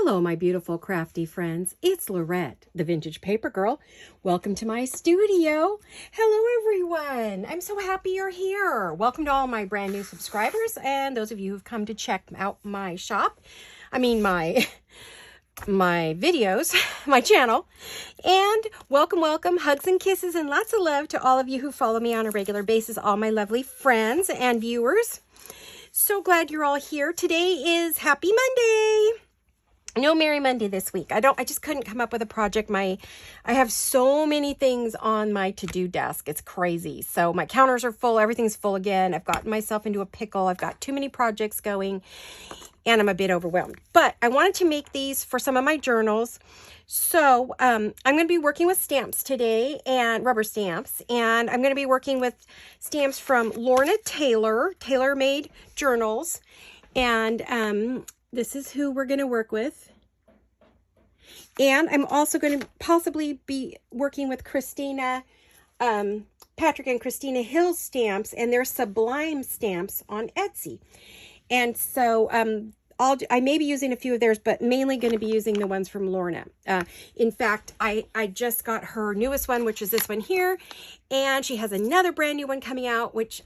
Hello, my beautiful crafty friends. It's Laurette, the Vintage Paper Girl. Welcome to my studio. Hello, everyone. I'm so happy you're here. Welcome to all my brand new subscribers and those of you who've come to check out my shop. My videos, my channel. And welcome, hugs and kisses and lots of love to all of you who follow me on a regular basis, all my lovely friends and viewers. So glad you're all here. Today is Happy Monday. No Merry Monday this week. I just couldn't come up with a project. I have so many things on my to-do desk. It's crazy. So my counters are full. Everything's full again. I've gotten myself into a pickle. I've got too many projects going and I'm a bit overwhelmed. But I wanted to make these for some of my journals. So I'm going to be working with stamps today and rubber stamps. And I'm going to be working with stamps from Laurette Chandler, tailor-made journals. And this is who we're going to work with. And I'm also going to possibly be working with Patrick and Christina Hill stamps and their Sublime stamps on Etsy. And so I may be using a few of theirs, but mainly going to be using the ones from Lorna. In fact, I just got her newest one, which is this one here. And she has another brand new one coming out, which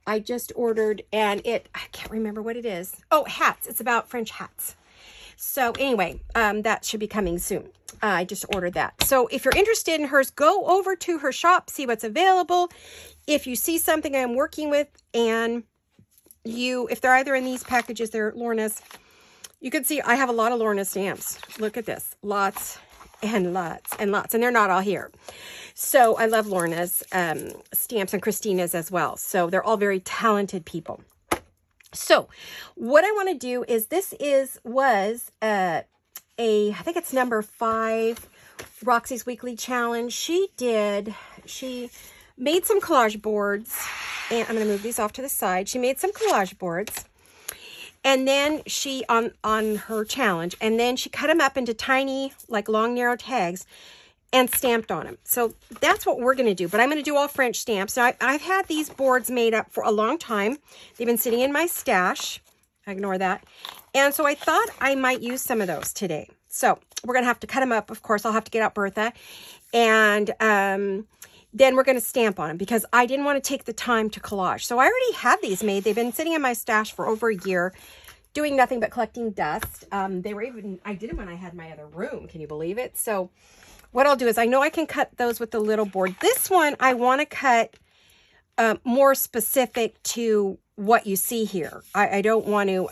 I just ordered, and I can't remember what it is. Oh, hats. It's about French hats. So anyway, that should be coming soon. I just ordered that. So if you're interested in hers, go over to her shop, see what's available. If you see something I'm working with and if they're either in these packages, they're Lorna's, you can see I have a lot of Lorna stamps. Look at this. Lots and lots and lots. And they're not all here. So I love Lorna's stamps and Christina's as well. So they're all very talented people. So what I want to do is was I think it's number 5 Roxy's Weekly Challenge. She made some collage boards, and I'm going to move these off to the side. She made some collage boards, and then she on her challenge, and then she cut them up into tiny, like long, narrow tags and stamped on them. So that's what we're going to do. But I'm going to do all French stamps. Now, I've had these boards made up for a long time. They've been sitting in my stash. Ignore that. And so I thought I might use some of those today. So we're going to have to cut them up. Of course, I'll have to get out Bertha. And then we're going to stamp on them because I didn't want to take the time to collage. So I already had these made. They've been sitting in my stash for over a year, doing nothing but collecting dust. I did them when I had my other room. Can you believe it? So what I'll do is I know I can cut those with the little board. This one I want to cut more specific to what you see here. I don't want to,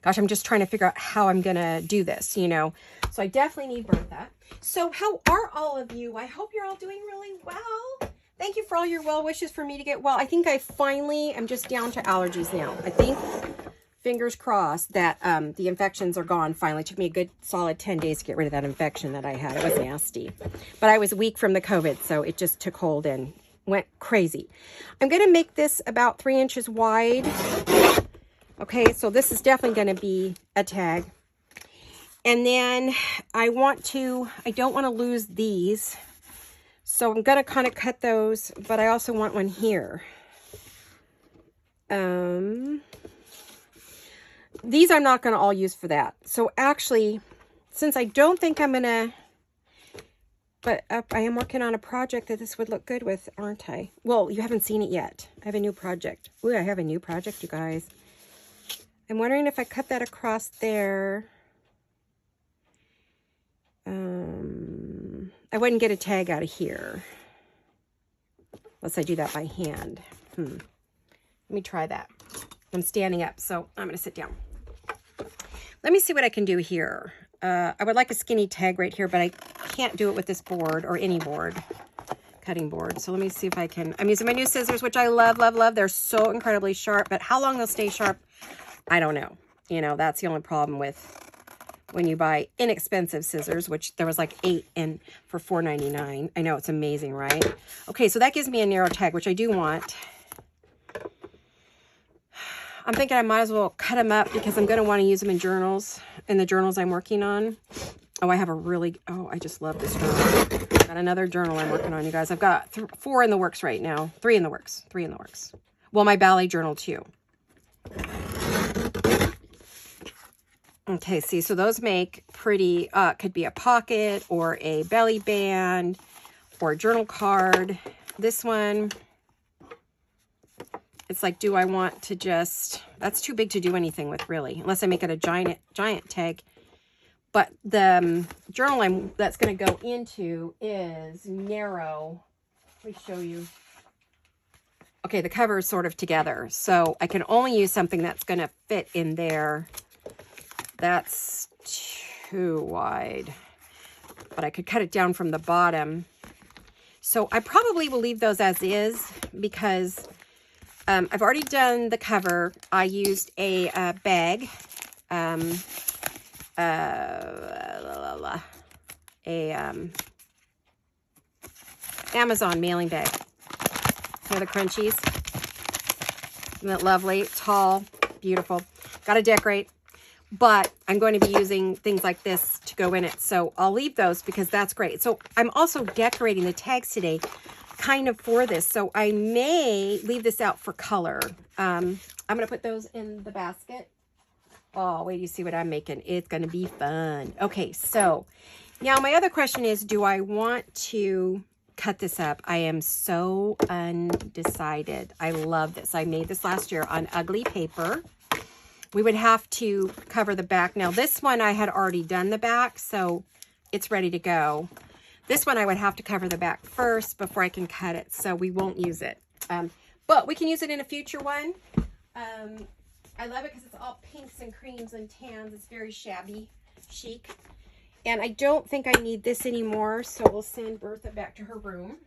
gosh, I'm just trying to figure out how I'm going to do this, So I definitely need Bertha. So how are all of you? I hope you're all doing really well. Thank you for all your well wishes for me to get well. I think I finally am just down to allergies now. I think, fingers crossed, that the infections are gone finally. It took me a good solid 10 days to get rid of that infection that I had. It was nasty. But I was weak from the COVID, so it just took hold and went crazy. I'm going to make this about 3 inches wide. Okay, so this is definitely going to be a tag. And then I don't want to lose these. So I'm going to kind of cut those, but I also want one here. These I'm not going to all use for that. So actually, since I don't think I'm going to, but I am working on a project that this would look good with, aren't I? Well, you haven't seen it yet. I have a new project. Ooh, I have a new project, you guys. I'm wondering if I cut that across there. I wouldn't get a tag out of here unless I do that by hand. Let me try that. I'm standing up, so I'm going to sit down. Let me see what I can do here. I would like a skinny tag right here, but I can't do it with this board or any board, cutting board. So let me see if I can. I'm using my new scissors, which I love, love, love. They're so incredibly sharp, but how long they'll stay sharp, I don't know. That's the only problem with when you buy inexpensive scissors, which there was like 8 in for $4.99. I know, it's amazing, right? Okay, so that gives me a narrow tag, which I do want. I'm thinking I might as well cut them up because I'm going to want to use them in the journals I'm working on. Oh, I just love this journal. I've got another journal I'm working on, you guys. I've got 4 in the works right now. 3 in the works. Well, my ballet journal too. Okay, see, so those make pretty, could be a pocket or a belly band or a journal card. This one, it's like, do I want to just, that's too big to do anything with, really, unless I make it a giant tag. But the journal that's going to go into is narrow. Let me show you. Okay, the cover is sort of together, so I can only use something that's going to fit in there. That's too wide, but I could cut it down from the bottom. So I probably will leave those as is because I've already done the cover. I used a bag, Amazon mailing bag. Here are the crunchies. Isn't that lovely? Tall, beautiful. Got to decorate. But I'm going to be using things like this to go in it. So I'll leave those because that's great. So I'm also decorating the tags today kind of for this. So I may leave this out for color. I'm going to put those in the basket. Oh, wait, you see what I'm making. It's going to be fun. Okay, so now my other question is, do I want to cut this up? I am so undecided. I love this. I made this last year on ugly paper. We would have to cover the back. Now, this one I had already done the back, so it's ready to go. This one I would have to cover the back first before I can cut it, so we won't use it. But we can use it in a future one. I love it because it's all pinks and creams and tans. It's very shabby chic. And I don't think I need this anymore, so we'll send Bertha back to her room.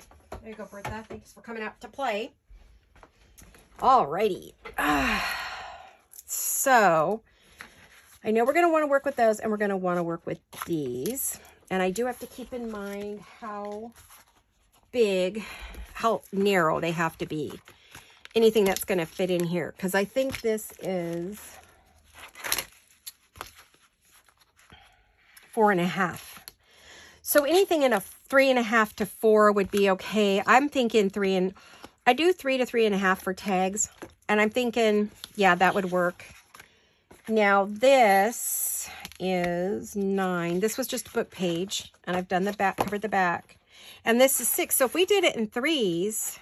There you go, Bertha. Thanks for coming out to play. Alrighty. So, I know we're going to want to work with those, and we're going to want to work with these. And I do have to keep in mind how big, how narrow they have to be. Anything that's going to fit in here. Because I think this is 4.5. So anything in a 3.5 to 4 would be okay. I'm thinking 3, and I do 3 to 3.5 for tags. And I'm thinking, yeah, that would work. Now this is 9. This was just a book page, and I've done the back, covered the back. And this is 6. So if we did it in 3s,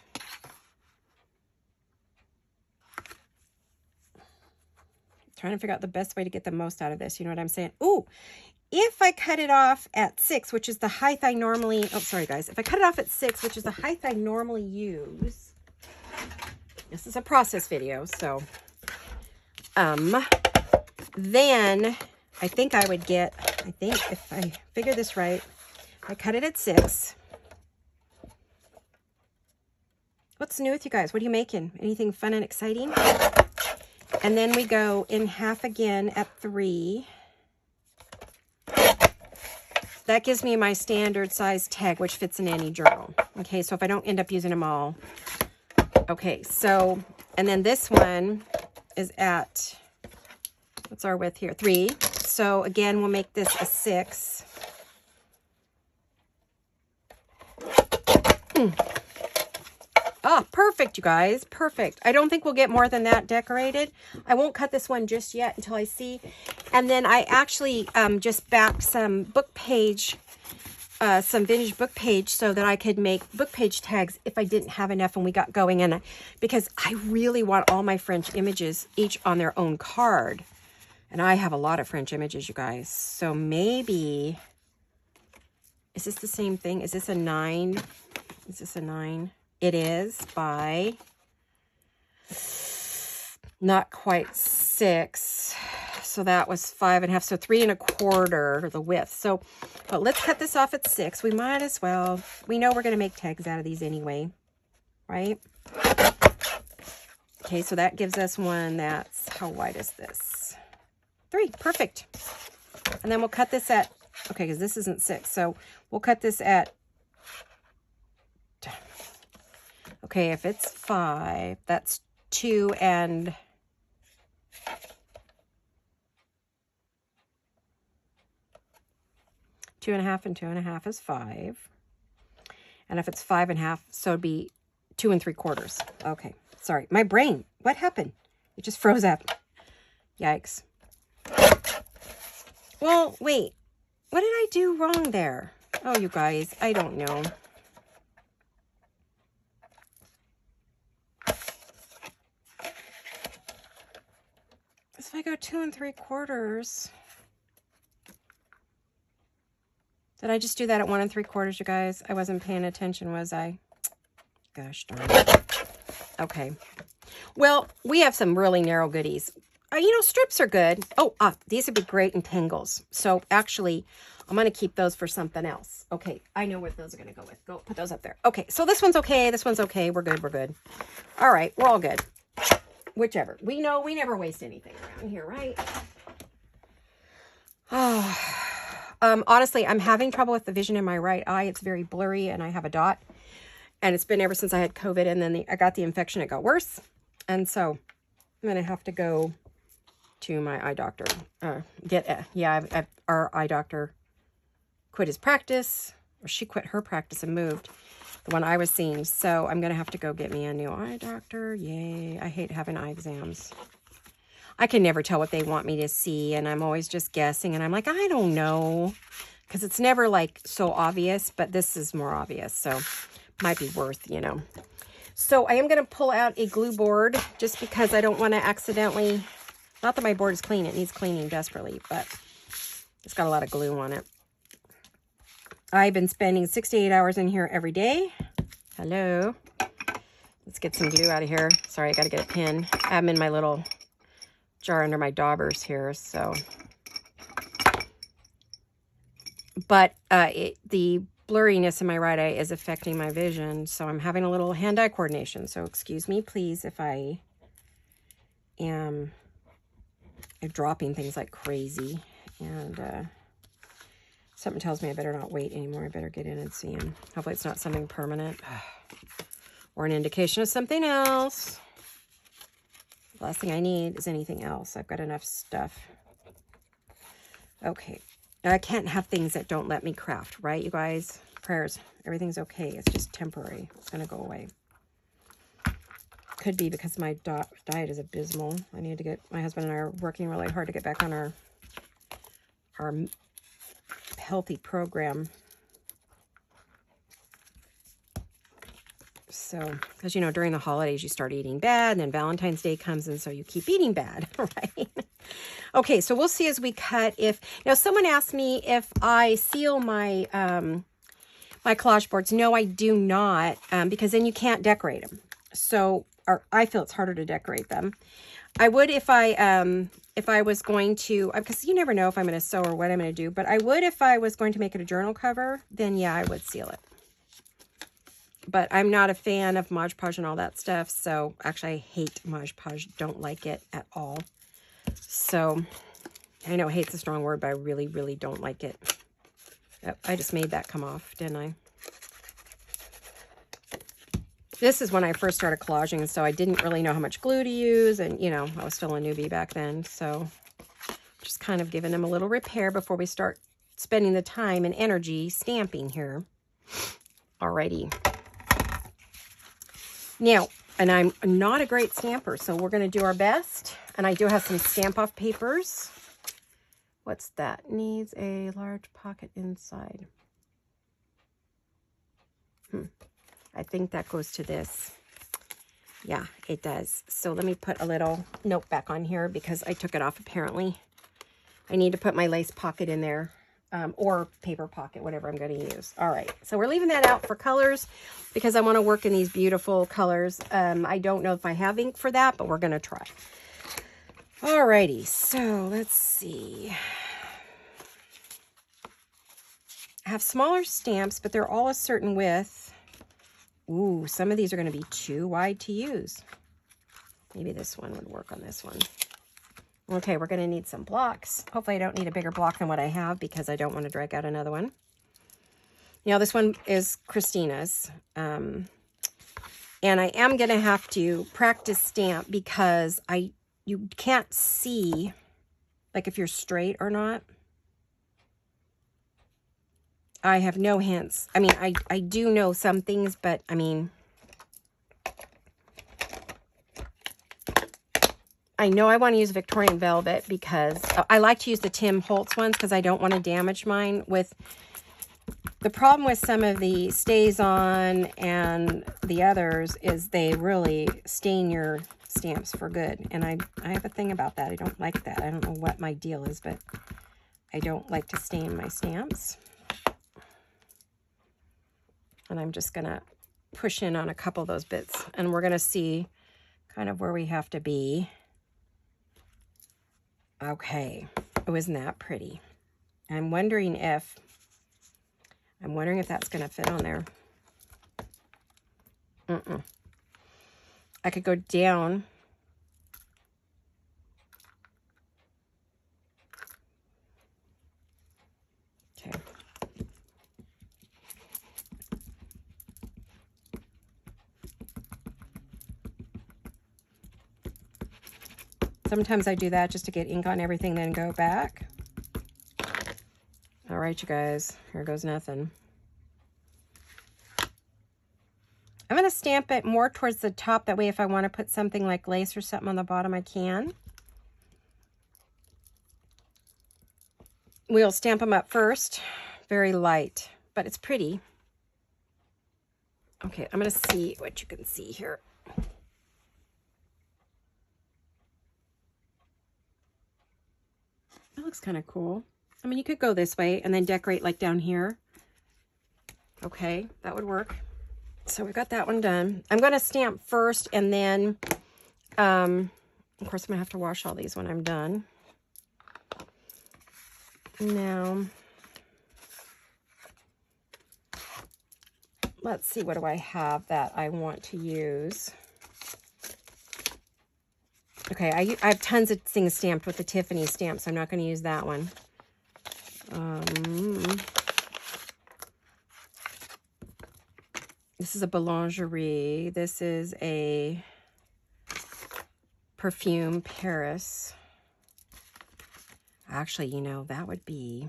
trying to figure out the best way to get the most out of this. You know what I'm saying? Ooh, if I cut it off at 6, which is the height I normally, oh, sorry guys. If I cut it off at 6, which is the height I normally use, this is a process video, so, then I think I would get, I think if I figure this right, I cut it at 6. What's new with you guys? What are you making? Anything fun and exciting? And then we go in half again at 3. That gives me my standard size tag, which fits in any journal. Okay, so if I don't end up using them all. Okay, so, and then this one is at, what's our width here? 3. So again, we'll make this a 6. Oh, perfect, you guys. Perfect. I don't think we'll get more than that decorated. I won't cut this one just yet until I see. And then I actually just backed some book page, some vintage book page so that I could make book page tags if I didn't have enough when we got going. And because I really want all my French images each on their own card. And I have a lot of French images, you guys. So maybe, is this the same thing? Is this a 9? Is this a 9? It is by not quite 6. So that was 5.5. So 3 1/4 the width. So, but let's cut this off at 6. We might as well. We know we're going to make tags out of these anyway, right? Okay, so that gives us one that's, how wide is this? 3. Perfect. And then we'll cut this at, okay, because this isn't 6. So we'll cut this at, okay, if it's 5, that's 2 and 2.5 and 2.5 is 5. And if it's 5.5, so it'd be 2 3/4. Okay, sorry. My brain, what happened? It just froze up. Yikes. Well, wait. What did I do wrong there? Oh, you guys, I don't know. If I go 2 3/4, did I just do that at 1 3/4, you guys? I wasn't paying attention, was I? Gosh darn it. Okay. Well, we have some really narrow goodies. You know, strips are good. Oh, these would be great in tangles. So actually, I'm going to keep those for something else. Okay, I know what those are going to go with. Go put those up there. Okay, so this one's okay. This one's okay. We're good. We're good. All right, we're all good. Whichever. We know we never waste anything around here, right? Oh, honestly, I'm having trouble with the vision in my right eye. It's very blurry, and I have a dot. And it's been ever since I had COVID, and then I got the infection. It got worse. And so I'm going to have to go to my eye doctor. Our eye doctor quit his practice, or she quit her practice and moved, the one I was seeing. So I'm going to have to go get me a new eye doctor. Yay. I hate having eye exams. I can never tell what they want me to see, and I'm always just guessing, and I'm like, I don't know, because it's never like so obvious, but this is more obvious, so might be worth, you know. So I am going to pull out a glue board just because I don't want to accidentally, not that my board is clean, it needs cleaning desperately, but it's got a lot of glue on it. I've been spending 6 to 8 hours in here every day. Hello. Let's get some glue out of here. Sorry, I got to get a pin. I'm in my little jar under my daubers here, so. But the blurriness in my right eye is affecting my vision, so I'm having a little hand-eye coordination. So excuse me, please, if I am dropping things like crazy. And something tells me I better not wait anymore. I better get in and see him. Hopefully it's not something permanent or an indication of something else. The last thing I need is anything else. I've got enough stuff. Okay. I can't have things that don't let me craft, right, you guys? Prayers. Everything's okay. It's just temporary. It's going to go away. Could be because my diet is abysmal. I need to get, my husband and I are working really hard to get back on our healthy program. So, because, you know, during the holidays, you start eating bad, and then Valentine's Day comes, and so you keep eating bad, right? Okay, so we'll see as we cut if... Now, someone asked me if I seal my my collage boards. No, I do not, because then you can't decorate them. So, or I feel it's harder to decorate them. I would if I was going to... Because you never know if I'm going to sew or what I'm going to do, but I would if I was going to make it a journal cover, then yeah, I would seal it. But I'm not a fan of Mod Podge and all that stuff. So actually, I hate Mod Podge. Don't like it at all. So I know hate's a strong word, but I really, really don't like it. Yep, I just made that come off, didn't I? This is when I first started collaging, so I didn't really know how much glue to use. And, you know, I was still a newbie back then. So just kind of giving them a little repair before we start spending the time and energy stamping here. Alrighty. Now, and I'm not a great stamper, so we're going to do our best. And I do have some stamp-off papers. What's that? Needs a large pocket inside. I think that goes to this. Yeah, it does. So let me put a little note back on here because I took it off apparently. I need to put my lace pocket in there. Or paper pocket, whatever I'm going to use. All right, so we're leaving that out for colors because I want to work in these beautiful colors. I don't know if I have ink for that, but we're going to try. All righty, so let's see. I have smaller stamps, but they're all a certain width. Ooh, some of these are going to be too wide to use. Maybe this one would work on this one. Okay, we're going to need some blocks. Hopefully I don't need a bigger block than what I have because I don't want to drag out another one. Now this one is Christina's. And I am going to have to practice stamp because you can't see like if you're straight or not. I have no hints. I mean, I do know some things, but I mean, I know I want to use Victorian Velvet because I like to use the Tim Holtz ones because I don't want to damage mine with... The problem with some of the Stays On and the others is they really stain your stamps for good. And I have a thing about that. I don't like that. I don't know what my deal is, but I don't like to stain my stamps. And I'm just going to push in on a couple of those bits. And we're going to see kind of where we have to be. Okay. Oh, isn't that pretty? I'm wondering if that's going to fit on there. I could go down. Okay. Sometimes I do that just to get ink on everything, then go back. All right, you guys, here goes nothing. I'm going to stamp it more towards the top. That way, if I want to put something like lace or something on the bottom, I can. We'll stamp them up first. Very light, but it's pretty. Okay, I'm going to see what you can see here. That looks kind of cool. I mean, you could go this way and then decorate like down here. Okay, that would work. So we got that one done. I'm going to stamp first and then, of course, I'm going to have to wash all these when I'm done. Now, let's see, what do I have that I want to use? Okay, I have tons of things stamped with the Tiffany stamp, so I'm not going to use that one. This is a Boulangerie. This is a Perfume Paris. Actually, you know, that would be...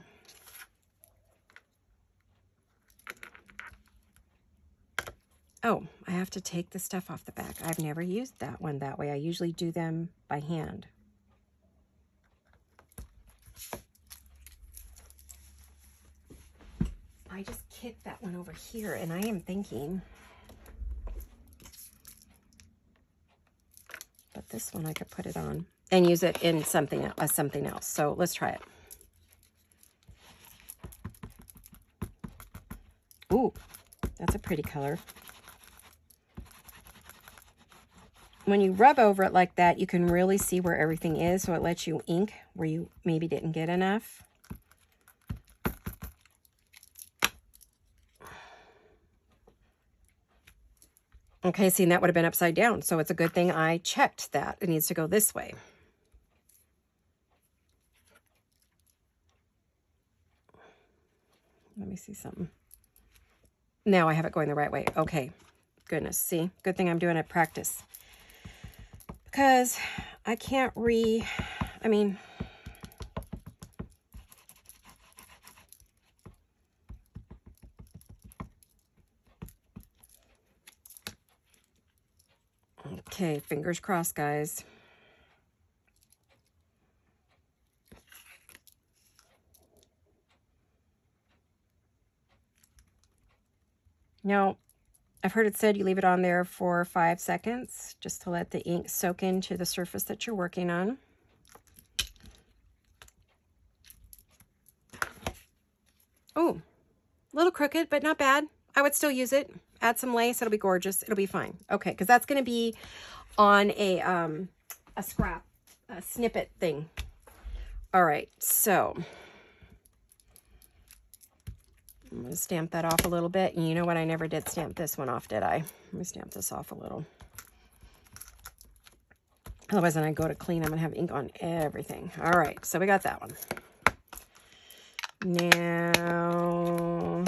Oh, I have to take the stuff off the back. I've never used that one that way. I usually do them by hand. I just kicked that one over here, and I am thinking... But this one I could put it on and use it in something else. So let's try it. Ooh, that's a pretty color. When you rub over it like that, you can really see where everything is, so it lets you ink where you maybe didn't get enough. Okay, see, that would have been upside down, so it's a good thing I checked that. It needs to go this way. Let me see something. Now I have it going the right way. Okay, goodness, see? Good thing I'm doing it practice. Because I can't I mean... Okay, fingers crossed, guys. Now, I've heard it said you leave it on there for 5 seconds just to let the ink soak into the surface that you're working on. Oh, a little crooked, but not bad. I would still use it. Add some lace. It'll be gorgeous. It'll be fine. Okay, because that's going to be on a snippet thing. All right, so I'm going to stamp that off a little bit. And you know what? I never did stamp this one off, did I? Let me stamp this off a little. Otherwise, when I go to clean, I'm going to have ink on everything. All right, so we got that one. Now,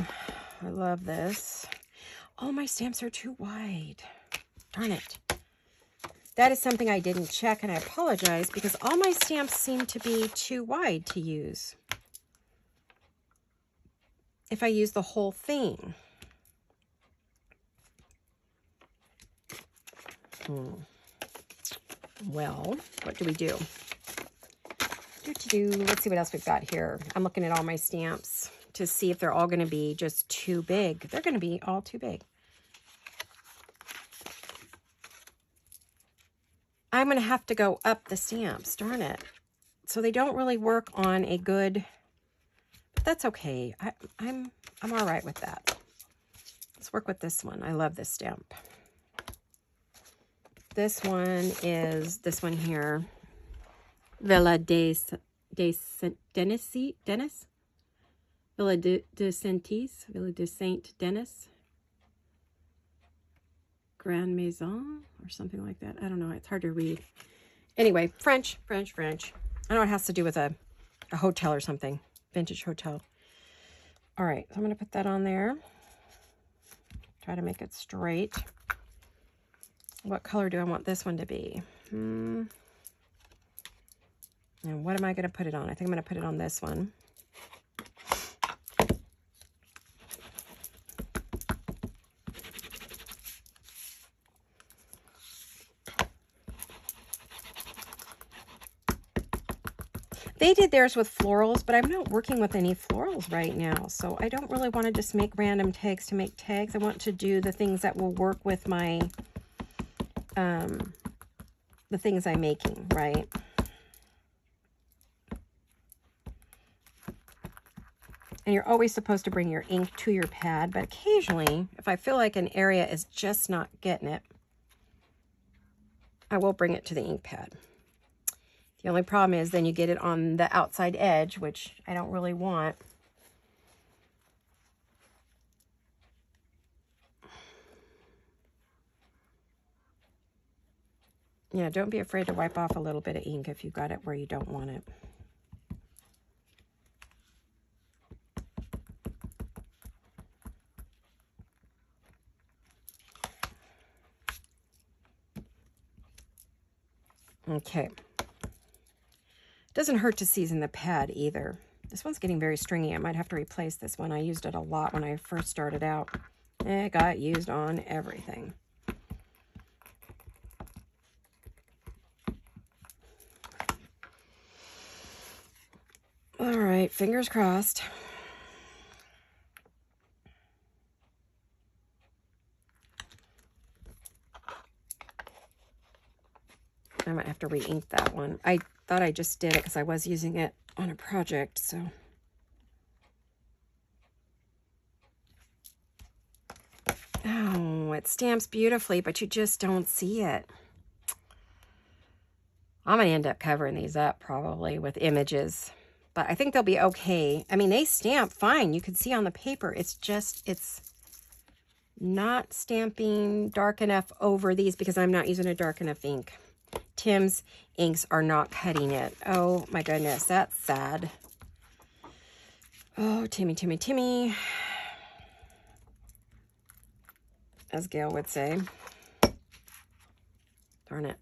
I love this. Oh, my stamps are too wide. Darn it. That is something I didn't check, and I apologize because all my stamps seem to be too wide to use if I use the whole thing. Well, what do we do? Let's see what else we've got here. I'm looking at all my stamps to see if they're all going to be just too big. They're going to be all too big. I'm going to have to go up the stamps, darn it. So they don't really work on a good, but that's okay. I'm all right with that. Let's work with this one. I love this stamp. This one is this one here. Villa de Denis? Villa de Saint Denis? Grand Maison or something like that. I don't know. It's hard to read. Anyway, French. I know it has to do with a hotel or something. Vintage hotel. All right. So I'm going to put that on there. Try to make it straight. What color do I want this one to be? And what am I going to put it on? I think I'm going to put it on this one. They did theirs with florals, but I'm not working with any florals right now. So I don't really want to just make random tags to make tags. I want to do the things that will work with my, the things I'm making, right? And you're always supposed to bring your ink to your pad, but occasionally, if I feel like an area is just not getting it, I will bring it to the ink pad. The only problem is then you get it on the outside edge, which I don't really want. Yeah, don't be afraid to wipe off a little bit of ink if you got it where you don't want it. Okay. Doesn't hurt to season the pad either. This one's getting very stringy. I might have to replace this one. I used it a lot when I first started out. It got used on everything. All right, fingers crossed. I might have to re-ink that one. I thought I just did it because I was using it on a project, so. Oh, it stamps beautifully, but you just don't see it. I'm going to end up covering these up probably with images, but I think they'll be okay. I mean, they stamp fine. You can see on the paper, it's not stamping dark enough over these because I'm not using a dark enough ink. Tim's inks are not cutting it. Oh my goodness, that's sad. Oh, Timmy. As Gail would say. Darn it.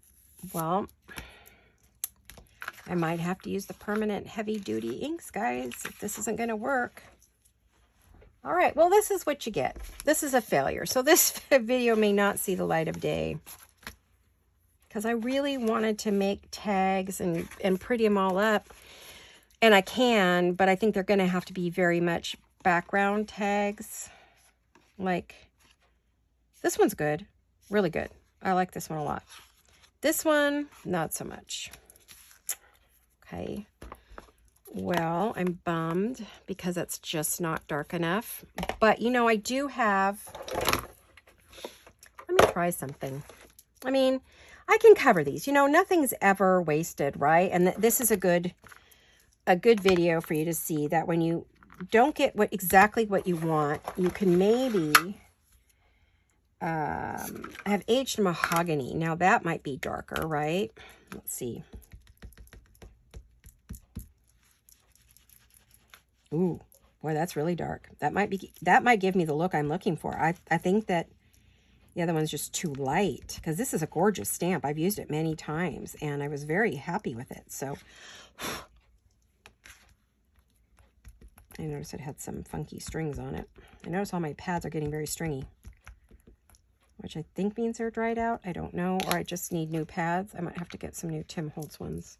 Well, I might have to use the permanent heavy-duty inks, guys, if this isn't going to work. All right, well, this is what you get. This is a failure. So this video may not see the light of day, because I really wanted to make tags and pretty them all up. And I can, but I think they're going to have to be very much background tags. Like, this one's good. Really good. I like this one a lot. This one, not so much. Okay. Well, I'm bummed because it's just not dark enough. But, you know, I do have... Let me try something. I mean, I can cover these. You know, nothing's ever wasted, right? And this is a good video for you to see that when you don't get exactly what you want, you can maybe have aged mahogany. Now, that might be darker, right? Let's see. Ooh, boy, that's really dark. That might give me the look I'm looking for. I think that the other one's just too light, because this is a gorgeous stamp. I've used it many times, and I was very happy with it. So I noticed it had some funky strings on it. I notice all my pads are getting very stringy. which I think means they're dried out. I don't know, or I just need new pads. I might have to get some new Tim Holtz ones.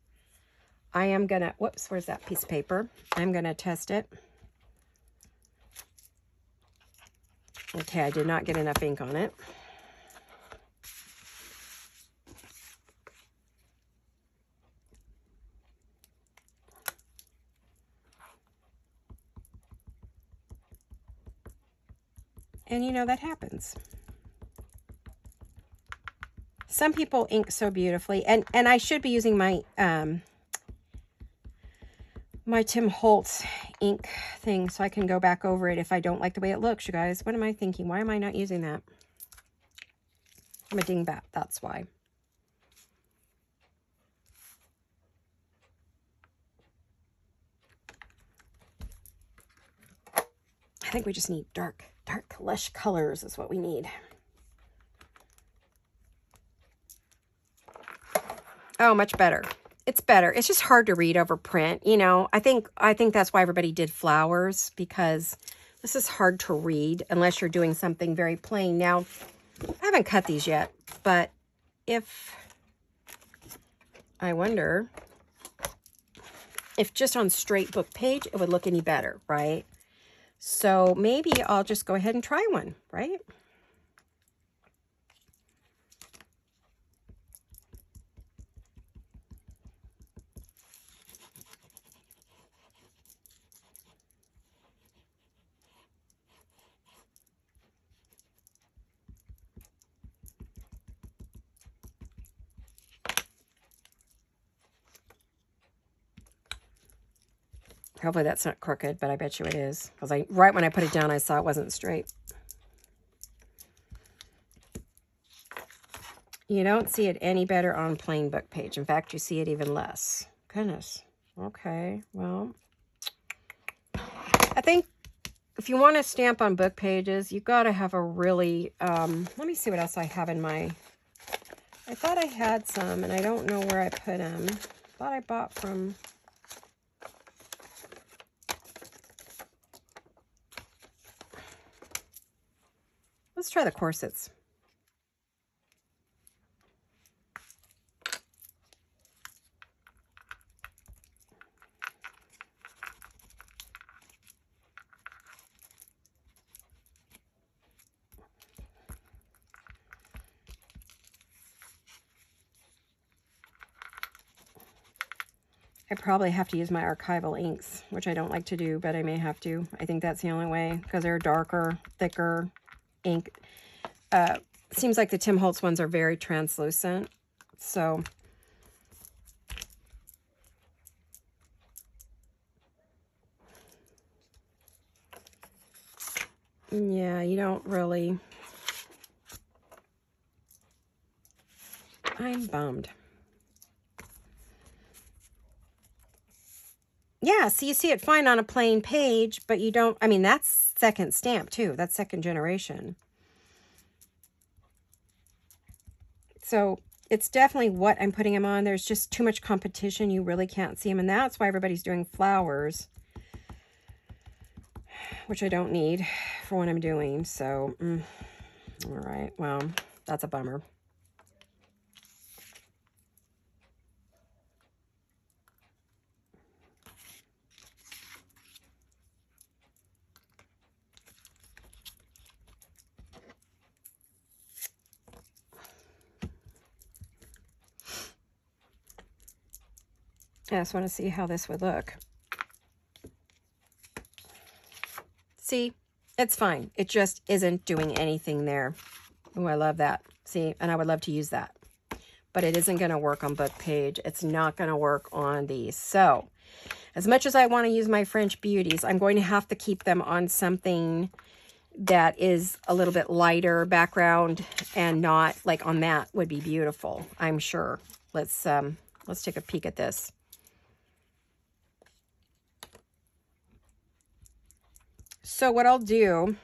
I am gonna, whoops, where's that piece of paper? I'm gonna test it. Okay, I did not get enough ink on it. And you know, that happens. Some people ink so beautifully, and I should be using my my Tim Holtz ink thing so I can go back over it if I don't like the way it looks, you guys. What am I thinking? Why am I not using that? I'm a dingbat, that's why. I think we just need dark, lush colors is what we need. Oh, much better. It's better. It's just hard to read over print, you know. I think that's why everybody did flowers, because this is hard to read unless you're doing something very plain. Now, I haven't cut these yet, but I wonder if just on straight book page it would look any better, right? So maybe I'll just go ahead and try one, right? Hopefully that's not crooked, but I bet you it is. Because right when I put it down, I saw it wasn't straight. You don't see it any better on plain book page. In fact, you see it even less. Goodness. Okay, well, I think if you want to stamp on book pages, you got to have a really, let me see what else I have in my, I thought I had some, and I don't know where I put them. Thought I bought from, let's try the corsets. I probably have to use my archival inks, which I don't like to do, but I may have to. I think that's the only way, because they're darker, thicker ink. Seems like the Tim Holtz ones are very translucent, so yeah, you don't really. I'm bummed. Yeah, so you see it fine on a plain page, but you don't, I mean, that's second stamp too. That's second generation. So it's definitely what I'm putting them on. There's just too much competition. You really can't see them. And that's why everybody's doing flowers, which I don't need for what I'm doing. So, all right. Well, that's a bummer. I just want to see how this would look. See, it's fine. It just isn't doing anything there. Oh, I love that. See, and I would love to use that. But it isn't going to work on book page. It's not going to work on these. So, as much as I want to use my French Beauties, I'm going to have to keep them on something that is a little bit lighter background, and not like on that would be beautiful, I'm sure. Let's take a peek at this. So what I'll do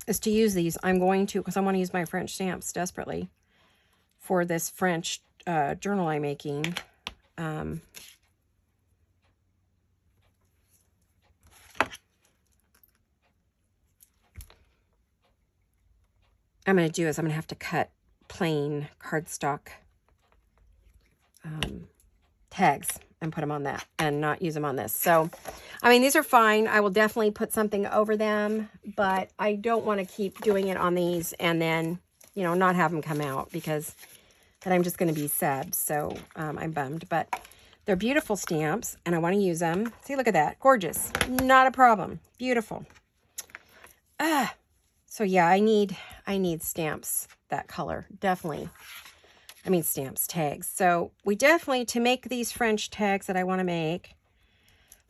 is to use these. I'm going to, because I want to use my French stamps desperately for this French journal I'm making. I'm going to do is I'm going to have to cut plain cardstock tags and put them on that and not use them on this. So, I mean, these are fine. I will definitely put something over them, but I don't want to keep doing it on these and then, you know, not have them come out because then I'm just going to be sad. So I'm bummed, but they're beautiful stamps and I want to use them. See, look at that. Gorgeous. Not a problem. Beautiful. So yeah, I need stamps that color. Definitely. I mean stamps, tags. So we definitely, to make these French tags that I want to make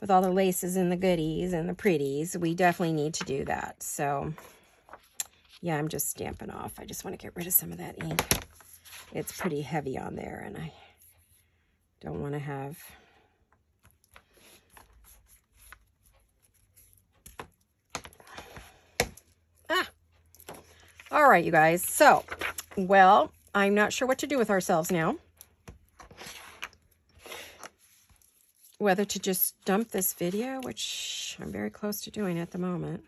with all the laces and the goodies and the pretties, we definitely need to do that. So yeah, I'm just stamping off. I just want to get rid of some of that ink. It's pretty heavy on there and I don't want to have... All right, you guys. So, well, I'm not sure what to do with ourselves now. Whether to just dump this video, which I'm very close to doing at the moment.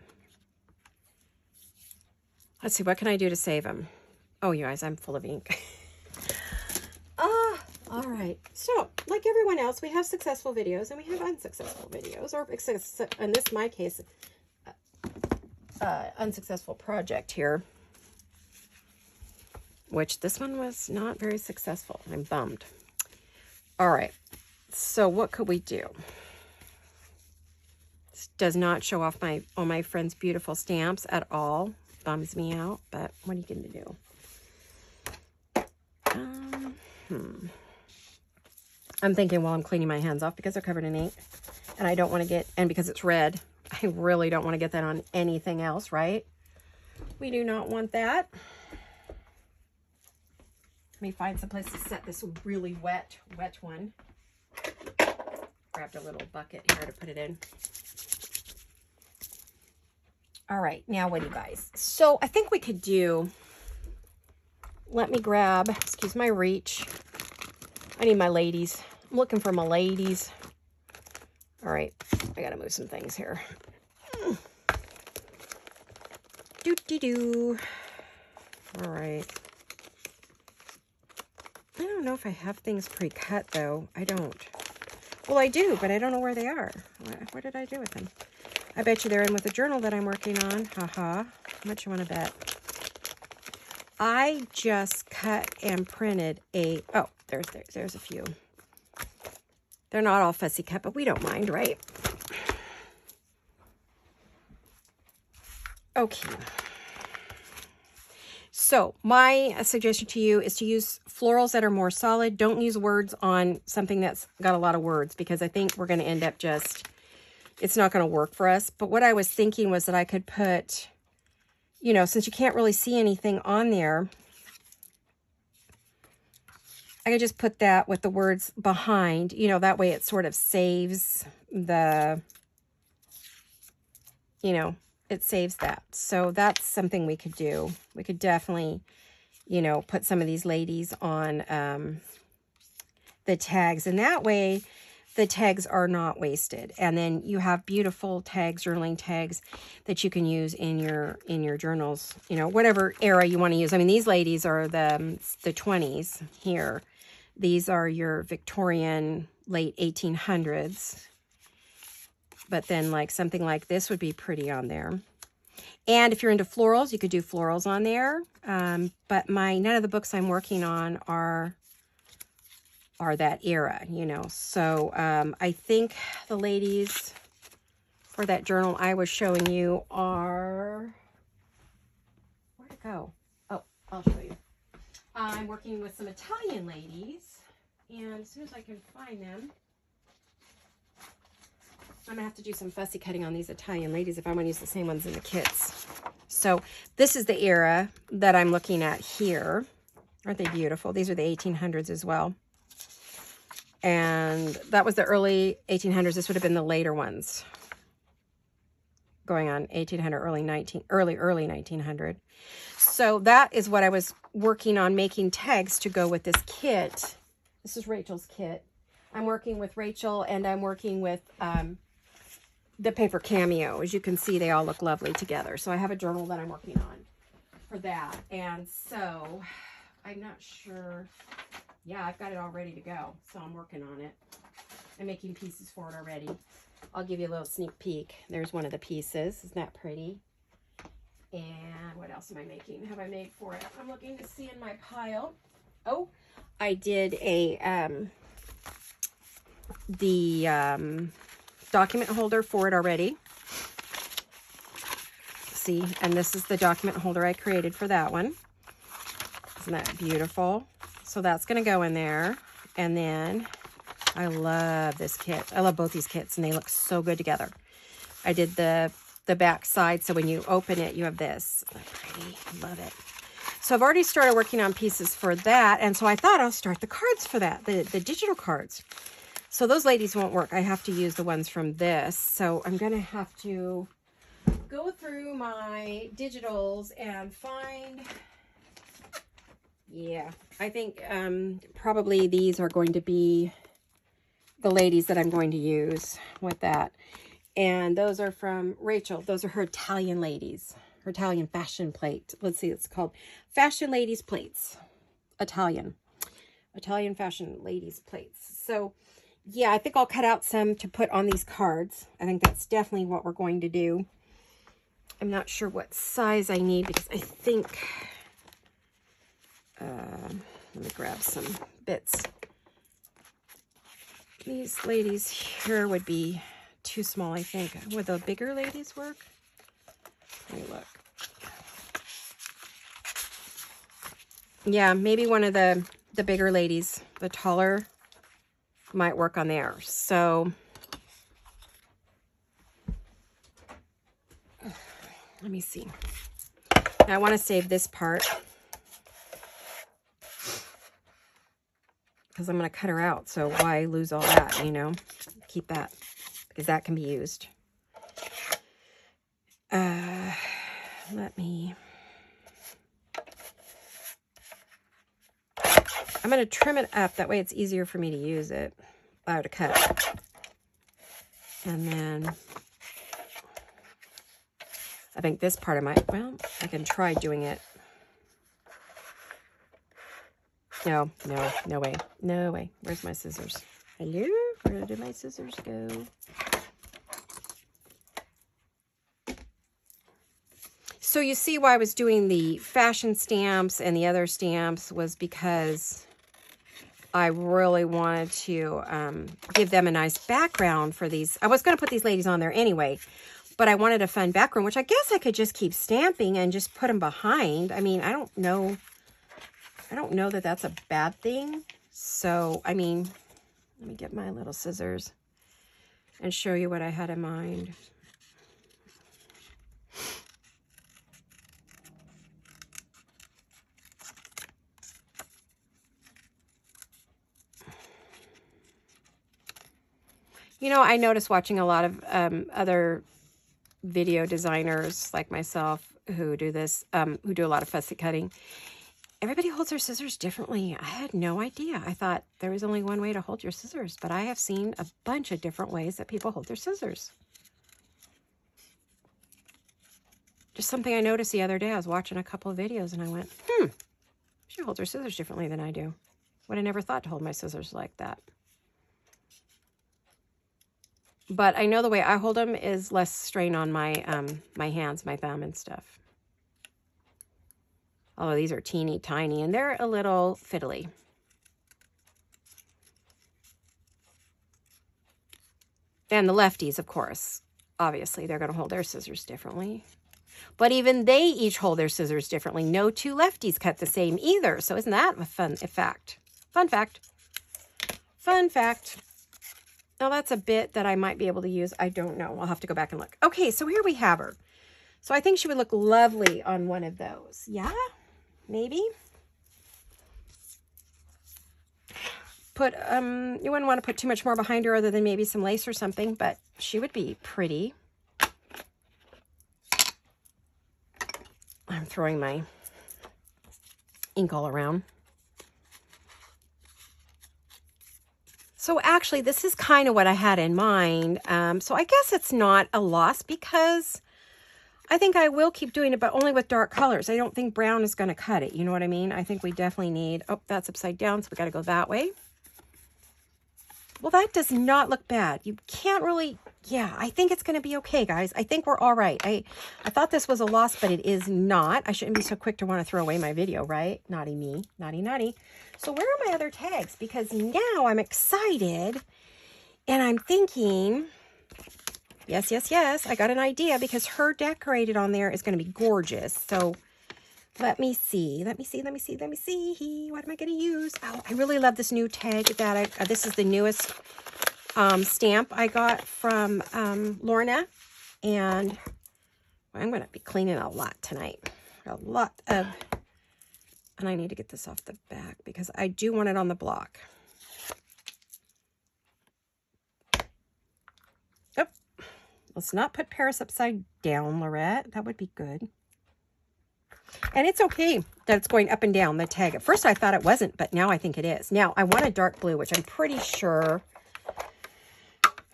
Let's see, what can I do to save them? Oh, you guys, I'm full of ink. All right. So, like everyone else, we have successful videos and we have unsuccessful videos. Or, in this, my case, unsuccessful project here. Which this one was not very successful. I'm bummed. All right. So what could we do? This does not show off all my friends' beautiful stamps at all. Bums me out, but what are you going to do? I'm thinking while I'm cleaning my hands off because they're covered in ink. And I don't want to get, and because it's red, I really don't want to get that on anything else, right? We do not want that. Let me find some place to set this really wet one. Grabbed a little bucket here to put it in. All right, now what do you guys? So I think we could do, let me grab, excuse my reach. I need my ladies. I'm looking for my ladies. All right, I gotta move some things here. Do. All right. I don't know if I have things pre-cut, though. I don't. Well, I do, but I don't know where they are. What did I do with them? I bet you they're in with the journal that I'm working on. Haha. How much you want to bet? I just cut and printed a... Oh, there's a few. They're not all fussy cut, but we don't mind, right? Okay. So my suggestion to you is to use florals that are more solid. Don't use words on something that's got a lot of words because I think we're going to end up just, it's not going to work for us. But what I was thinking was that I could put, you know, since you can't really see anything on there, I could just put that with the words behind, you know, that way it sort of saves the, you know, it saves that. So that's something we could do. We could definitely, you know, put some of these ladies on the tags. And that way the tags are not wasted. And then you have beautiful tags, journaling tags that you can use in your journals, you know, whatever era you want to use. I mean, these ladies are the 20s here. These are your Victorian late 1800s. But then like something like this would be pretty on there. And if you're into florals, you could do florals on there. But none of the books I'm working on are that era, you know. So I think the ladies for that journal I was showing you are, where'd it go? Oh, I'll show you. I'm working with some Italian ladies. And as soon as I can find them, I'm going to have to do some fussy cutting on these Italian ladies if I want to use the same ones in the kits. So this is the era that I'm looking at here. Aren't they beautiful? These are the 1800s as well. And that was the early 1800s. This would have been the later ones. Going on 1800, early 1900. So that is what I was working on, making tags to go with this kit. This is Rachel's kit. I'm working with Rachel and I'm working with the paper cameo. As you can see, they all look lovely together. So I have a journal that I'm working on. for that. And so I'm not sure. Yeah, I've got it all ready to go. So I'm working on it. I'm making pieces for it already. I'll give you a little sneak peek. There's one of the pieces. Isn't that pretty? And what else am I making? Have I made for it? I'm looking to see in my pile. Oh, I did the document holder for it already. See, and this is the document holder I created for that one. Isn't that beautiful? So that's going to go in there. And then I love this kit. I love both these kits, and they look so good together. I did the back side, so when you open it, you have this. Isn't that pretty? I love it. So I've already started working on pieces for that, and so I thought I'll start the cards for that, the digital cards. So those ladies won't work. I have to use the ones from this. So I'm going to have to go through my digitals and find... Yeah, I think probably these are going to be the ladies that I'm going to use with that. And those are from Rachel. Those are her Italian ladies. Her Italian fashion plate. Let's see, it's called Fashion Ladies Plates. Italian Fashion Ladies Plates. So, yeah, I think I'll cut out some to put on these cards. I think that's definitely what we're going to do. I'm not sure what size I need because I think... let me grab some bits. These ladies here would be too small, I think. Would the bigger ladies work? Let me look. Yeah, maybe one of the bigger ladies, the taller, might work on there. So let me see. Now, I want to save this part because I'm going to cut her out. So why lose all that, you know? Keep that because that can be used. Let me... I'm going to trim it up. That way it's easier for me to use it. To cut. And then I think this part of my... Well, I can try doing it. No way. No way. Where's my scissors? Hello? Where did my scissors go? So you see why I was doing the fashion stamps and the other stamps was because I really wanted to give them a nice background for these. I was going to put these ladies on there anyway, but I wanted a fun background, which I guess I could just keep stamping and just put them behind. I mean, I don't know that that's a bad thing. So, I mean, let me get my little scissors and show you what I had in mind. You know, I noticed watching a lot of other video designers like myself who do this, who do a lot of fussy cutting. Everybody holds their scissors differently. I had no idea. I thought there was only one way to hold your scissors, but I have seen a bunch of different ways that people hold their scissors. Just something I noticed the other day. I was watching a couple of videos and I went, she holds her scissors differently than I do. Would have never thought to hold my scissors like that. But I know the way I hold them is less strain on my my hands, my thumb and stuff. Although these are teeny tiny and they're a little fiddly. And the lefties, of course, obviously they're going to hold their scissors differently. But even they each hold their scissors differently. No two lefties cut the same either. So isn't that a fun fact? Fun fact. Fun fact. Now, that's a bit that I might be able to use. I don't know. I'll have to go back and look. Okay, so here we have her. So I think she would look lovely on one of those. Yeah? Maybe? You wouldn't want to put too much more behind her other than maybe some lace or something, but she would be pretty. I'm throwing my ink all around. So actually, this is kind of what I had in mind. So I guess it's not a loss because I think I will keep doing it, but only with dark colors. I don't think brown is going to cut it. You know what I mean? I think we definitely need, oh, that's upside down, so we got to go that way. Well, that does not look bad. You can't really, yeah, I think it's going to be okay, guys. I think we're all right. I thought this was a loss, but it is not. I shouldn't be so quick to want to throw away my video, right? Naughty me. Naughty, naughty. So where are my other tags? Because now I'm excited and I'm thinking, yes, yes, yes, I got an idea because her decorated on there is going to be gorgeous. So let me see. What am I going to use? Oh, I really love this new tag that this is the newest stamp I got from Lorna. And I'm going to be cleaning a lot tonight. And I need to get this off the back because I do want it on the block. Oh, let's not put Paris upside down, Laurette. That would be good. And it's okay that it's going up and down, the tag. At first I thought it wasn't, but now I think it is. Now, I want a dark blue, which I'm pretty sure.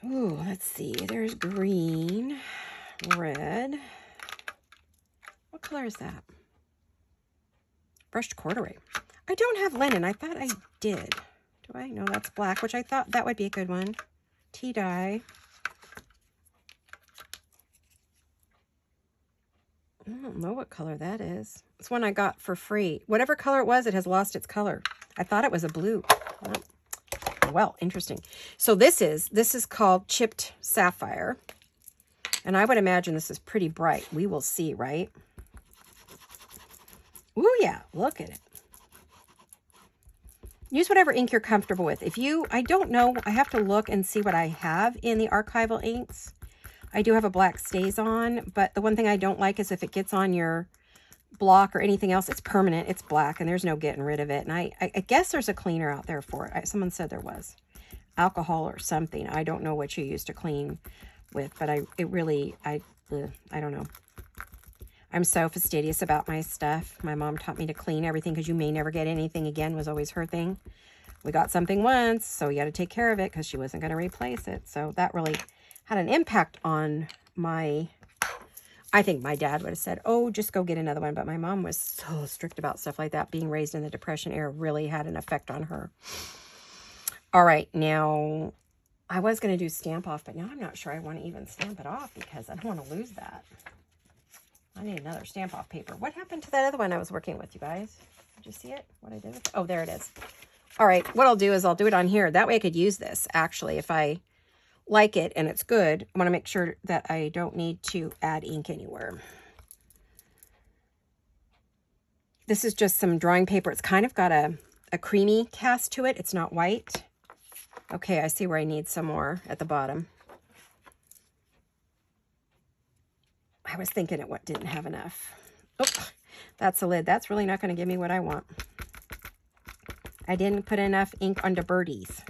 Ooh, let's see. There's green, red. What color is that? Brushed corduroy. I don't have linen. I thought I did. Do I? No, that's black, which I thought that would be a good one. Tea dye. I don't know what color that is. It's one I got for free. Whatever color it was, it has lost its color. I thought it was a blue. Oh, well, interesting. So this is called Chipped Sapphire. And I would imagine this is pretty bright. We will see, right? Ooh, yeah, look at it. Use whatever ink you're comfortable with. I don't know, I have to look and see what I have in the archival inks. I do have a black StazOn, but the one thing I don't like is if it gets on your block or anything else, it's permanent, it's black, and there's no getting rid of it. And I guess there's a cleaner out there for it. Someone said there was. Alcohol or something. I don't know what you use to clean with, but I don't know. I'm so fastidious about my stuff. My mom taught me to clean everything because you may never get anything again was always her thing. We got something once, so you got to take care of it because she wasn't going to replace it. So that really had an impact on I think my dad would have said, oh, just go get another one. But my mom was so strict about stuff like that. Being raised in the Depression era really had an effect on her. All right, now I was going to do stamp off, but now I'm not sure I want to even stamp it off because I don't want to lose that. I need another stamp off paper. What happened to that other one I was working with, you guys? Did you see it? What I did with it? Oh, there it is. All right, what I'll do is I'll do it on here. That way I could use this, actually, if I like it and it's good. I want to make sure that I don't need to add ink anywhere. This is just some drawing paper. It's kind of got a creamy cast to it. It's not white. Okay, I see where I need some more at the bottom. I was thinking it didn't have enough. Oh, that's the lid. That's really not going to give me what I want. I didn't put enough ink on the birdies.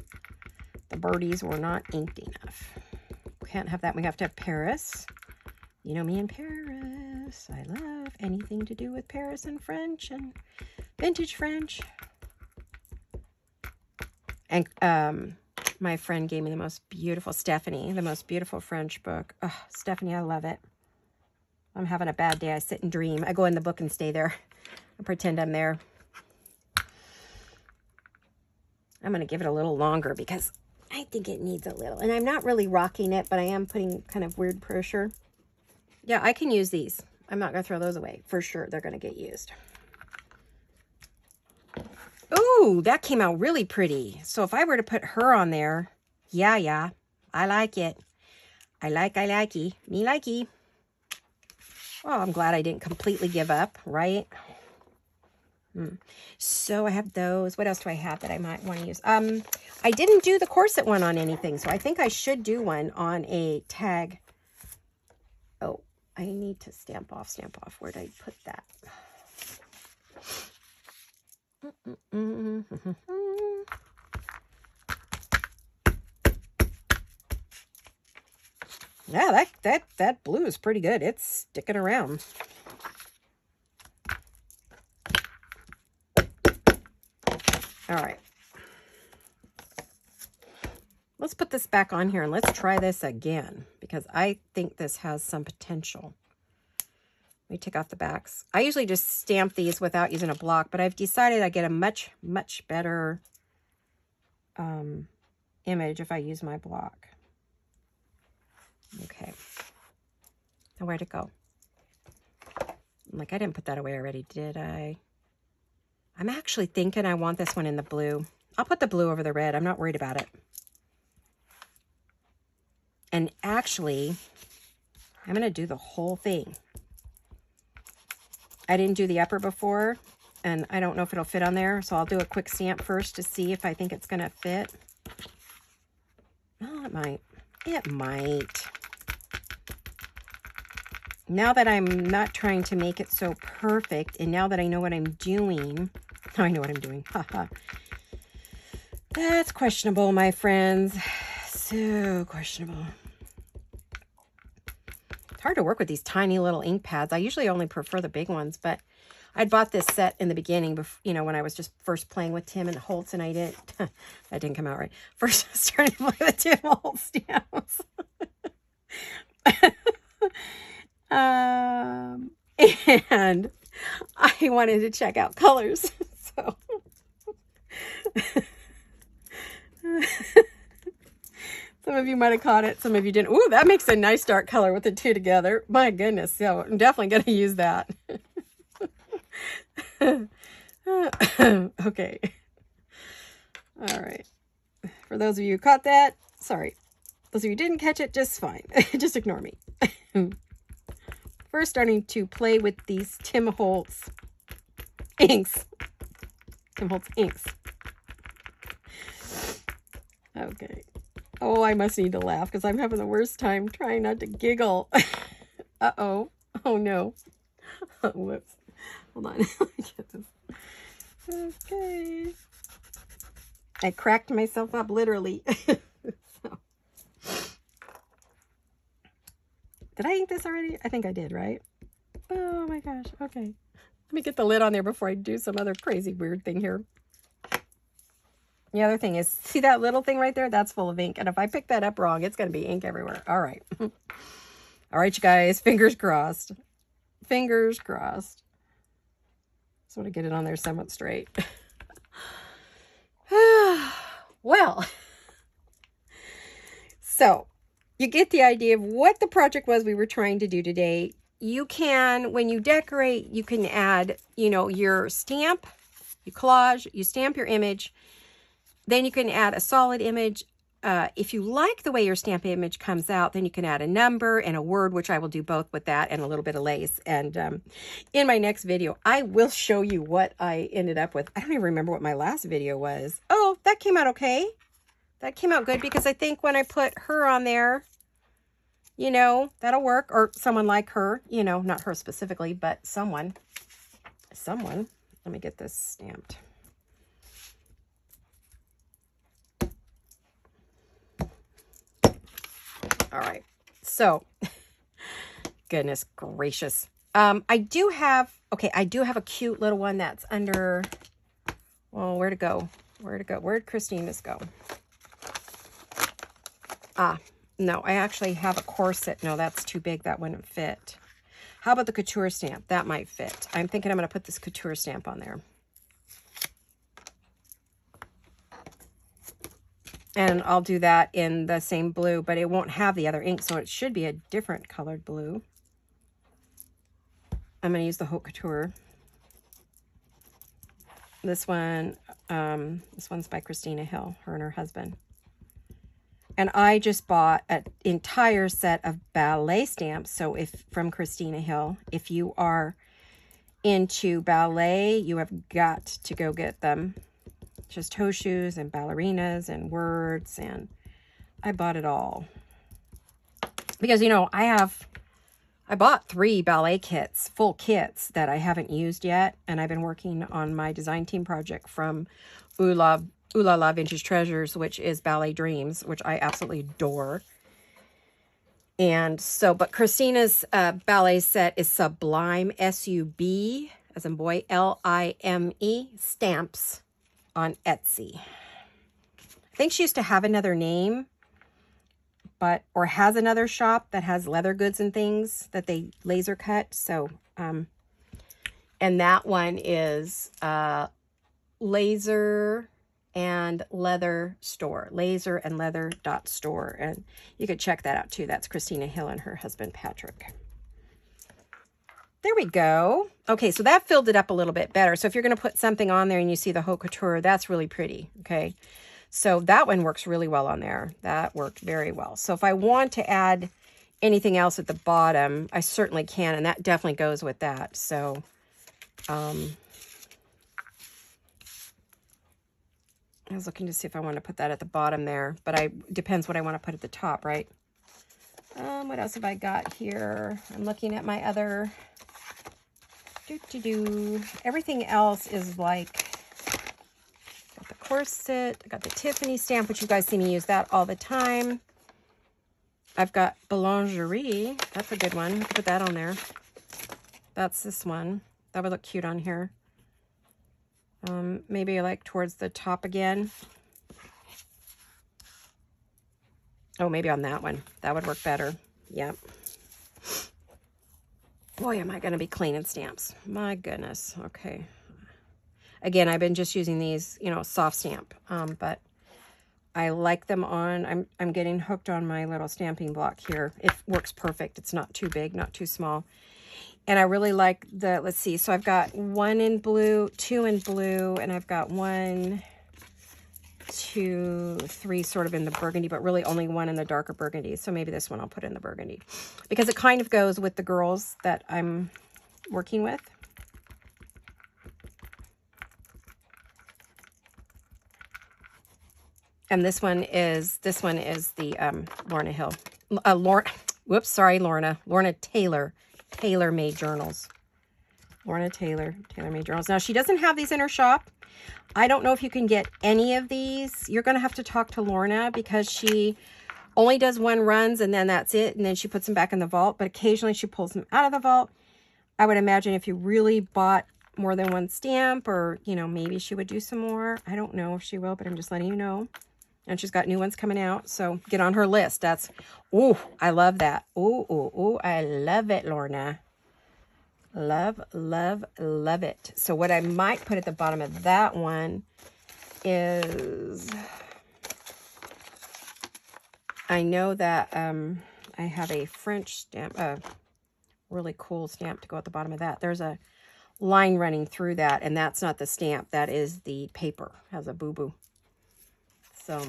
The birdies were not inked enough. We can't have that. We have to have Paris. You know me and Paris. I love anything to do with Paris and French and vintage French. And my friend gave me the most beautiful, Stephanie, the most beautiful French book. Oh, Stephanie, I love it. I'm having a bad day. I sit and dream. I go in the book and stay there. I pretend I'm there. I'm going to give it a little longer because I think it needs a little. And I'm not really rocking it, but I am putting kind of weird pressure. Yeah, I can use these. I'm not going to throw those away. For sure, they're going to get used. Ooh, that came out really pretty. So if I were to put her on there, yeah, I like it. I likey. Me likey. Oh, I'm glad I didn't completely give up, right? So I have those. What else do I have that I might want to use? I didn't do the corset one on anything, so I think I should do one on a tag. Oh, I need to stamp off. Where did I put that? Yeah, that blue is pretty good. It's sticking around. All right. Let's put this back on here and let's try this again because I think this has some potential. Let me take off the backs. I usually just stamp these without using a block, but I've decided I get a much, much better image if I use my block. Okay. Now where'd it go? I'm like, I didn't put that away already, did I? I'm actually thinking I want this one in the blue. I'll put the blue over the red. I'm not worried about it. And actually, I'm going to do the whole thing. I didn't do the upper before, and I don't know if it'll fit on there, so I'll do a quick stamp first to see if I think it's going to fit. Oh, it might. It might. Now that I'm not trying to make it so perfect, and now that I know what I'm doing, I know what I'm doing. Haha. That's questionable, my friends. So questionable. It's hard to work with these tiny little ink pads. I usually only prefer the big ones, but I bought this set in the beginning, you know, when I was just first playing with Tim and Holtz, and I didn't, that didn't come out right. First I started to play with Tim Holtz stamps. And I wanted to check out colors, so some of you might have caught it, some of you didn't. Ooh, that makes a nice dark color with the two together. My goodness, so I'm definitely going to use that. Okay. All right. For those of you who caught that, sorry. Those of you who didn't catch it, just fine. Just ignore me. First, starting to play with these Tim Holtz inks. Tim Holtz inks. Okay. Oh, I must need to laugh because I'm having the worst time trying not to giggle. Uh-oh. Oh, no. Whoops. Hold on. Let me get this. Okay. I cracked myself up, literally. So. Did I ink this already? I think I did, right? Oh, my gosh. Okay. Let me get the lid on there before I do some other crazy weird thing here. The other thing is, see that little thing right there? That's full of ink. And if I pick that up wrong, it's going to be ink everywhere. All right. All right, you guys. Fingers crossed. Fingers crossed. Just want to get it on there somewhat straight. Well, so you get the idea of what the project was we were trying to do today. You can, when you decorate, you can add, you know, your stamp, you collage, you stamp your image. Then you can add a solid image. If you like the way your stamp image comes out, then you can add a number and a word, which I will do both with that and a little bit of lace. And in my next video, I will show you what I ended up with. I don't even remember what my last video was. Oh, that came out okay. That came out good because I think when I put her on there, you know, that'll work. Or someone like her, you know, not her specifically, but someone. Let me get this stamped. All right, so goodness gracious. I do have a cute little one that's under, well, where'd it go? Where'd Christina's go? No, I actually have a corset. No, that's too big. That wouldn't fit. How about the couture stamp? That might fit. I'm thinking I'm going to put this couture stamp on there. And I'll do that in the same blue, but it won't have the other ink, so it should be a different colored blue. I'm going to use the Haute Couture. This one's by Christina Hill, her and her husband. And I just bought an entire set of ballet stamps. So from Christina Hill, if you are into ballet, you have got to go get them. Just toe shoes and ballerinas and words, and I bought it all. Because, you know, I bought 3 ballet kits, full kits, that I haven't used yet, and I've been working on my design team project from Ooh La La Vintage Treasures, which is Ballet Dreams, which I absolutely adore. And so, but Christina's ballet set is Sublime, S-U-B, as in boy, L-I-M-E, stamps on Etsy. I think she used to have another name, but, or has another shop that has leather goods and things that they laser cut. So, and that one is, laser and leather store, laser and leather .store. And you could check that out too. That's Christina Hill and her husband, Patrick. There we go. Okay, so that filled it up a little bit better. So if you're going to put something on there and you see the haute couture, that's really pretty. Okay, so that one works really well on there. That worked very well. So if I want to add anything else at the bottom, I certainly can, and that definitely goes with that. So I was looking to see if I want to put that at the bottom there, but depends what I want to put at the top, right? What else have I got here? I'm looking at my other everything else is like, got the corset, I got the Tiffany stamp, which you guys see me use that all the time. I've got boulangerie. That's a good one. Put that on there. That's this one. That would look cute on here. Maybe like towards the top again. Oh, maybe on that one. That would work better. Yep. Boy, am I going to be cleaning stamps. My goodness. Okay. Again, I've been just using these, you know, soft stamp. But I like them on. I'm getting hooked on my little stamping block here. It works perfect. It's not too big, not too small. And I really like the, let's see. So I've got 1 in blue, 2 in blue, and I've got 1, 2, 3 sort of in the burgundy, but really only 1 in the darker burgundy. So maybe this one I'll put in the burgundy because it kind of goes with the girls that I'm working with. And this one is the Lorna Hill. Lorna Taylor. Tailor-made journals. Lorna Taylor. Tailor-made journals. Now, she doesn't have these in her shop. I don't know if you can get any of these. You're going to have to talk to Lorna because she only does 1 runs and then that's it. And then she puts them back in the vault. But occasionally she pulls them out of the vault. I would imagine if you really bought more than 1 stamp or, you know, maybe she would do some more. I don't know if she will, but I'm just letting you know. And she's got new ones coming out. So get on her list. That's, ooh, I love that. Ooh, ooh, ooh, I love it, Lorna. Love, love, love it. So what I might put at the bottom of that one is, I know that I have a French stamp, a really cool stamp to go at the bottom of that. There's a line running through that, and that's not the stamp. That is the paper. It has a boo-boo. So,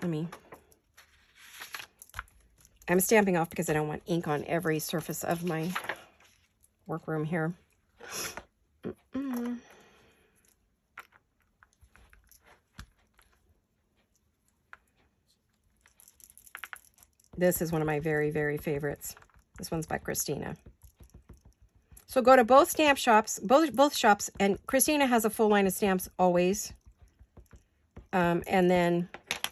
I'm stamping off because I don't want ink on every surface of my workroom here. This is one of my very, very favorites. This one's by Christina. So go to both stamp shops, both shops, and Christina has a full line of stamps always. And then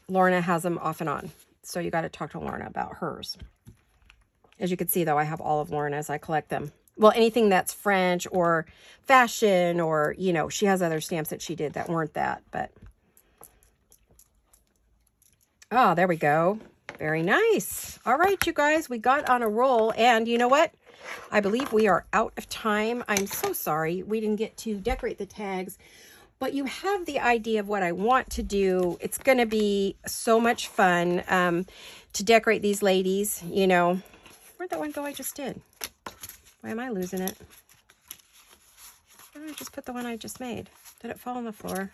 Lorna has them off and on. So you got to talk to Lorna about hers. As you can see, though, I have all of Lorna's. I collect them. Well, anything that's French or fashion or, you know, she has other stamps that she did that weren't that. But, oh, there we go. Very nice. All right, you guys, we got on a roll. And you know what? I believe we are out of time. I'm so sorry we didn't get to decorate the tags. But you have the idea of what I want to do. It's going to be so much fun to decorate these ladies. You know, where'd that one go I just did? Why am I losing it? Why did I just put the one I just made? Did it fall on the floor?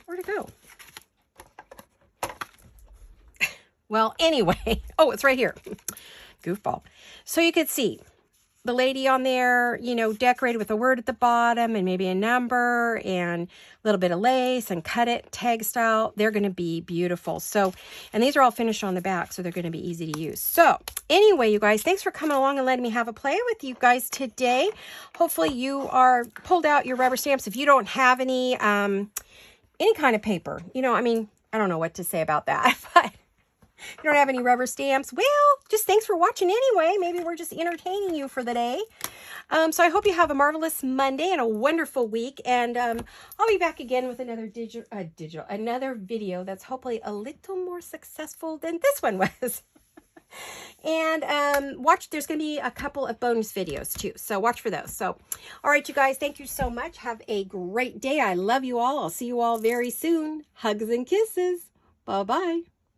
Where'd it go? Well, anyway. Oh, it's right here. Goofball. So you could see the lady on there, you know, decorated with a word at the bottom and maybe a number and a little bit of lace and cut it tag style. They're going to be beautiful. So, and these are all finished on the back, so they're going to be easy to use. So anyway, you guys, thanks for coming along and letting me have a play with you guys today. Hopefully you are pulled out your rubber stamps. If you don't have any kind of paper, you know, I mean, I don't know what to say about that, but you don't have any rubber stamps, well, just thanks for watching anyway. Maybe we're just entertaining you for the day. So I hope you have a marvelous Monday and a wonderful week. And I'll be back again with another another video that's hopefully a little more successful than this one was. And watch, there's going to be a couple of bonus videos too. So watch for those. So, all right, you guys, thank you so much. Have a great day. I love you all. I'll see you all very soon. Hugs and kisses. Bye-bye.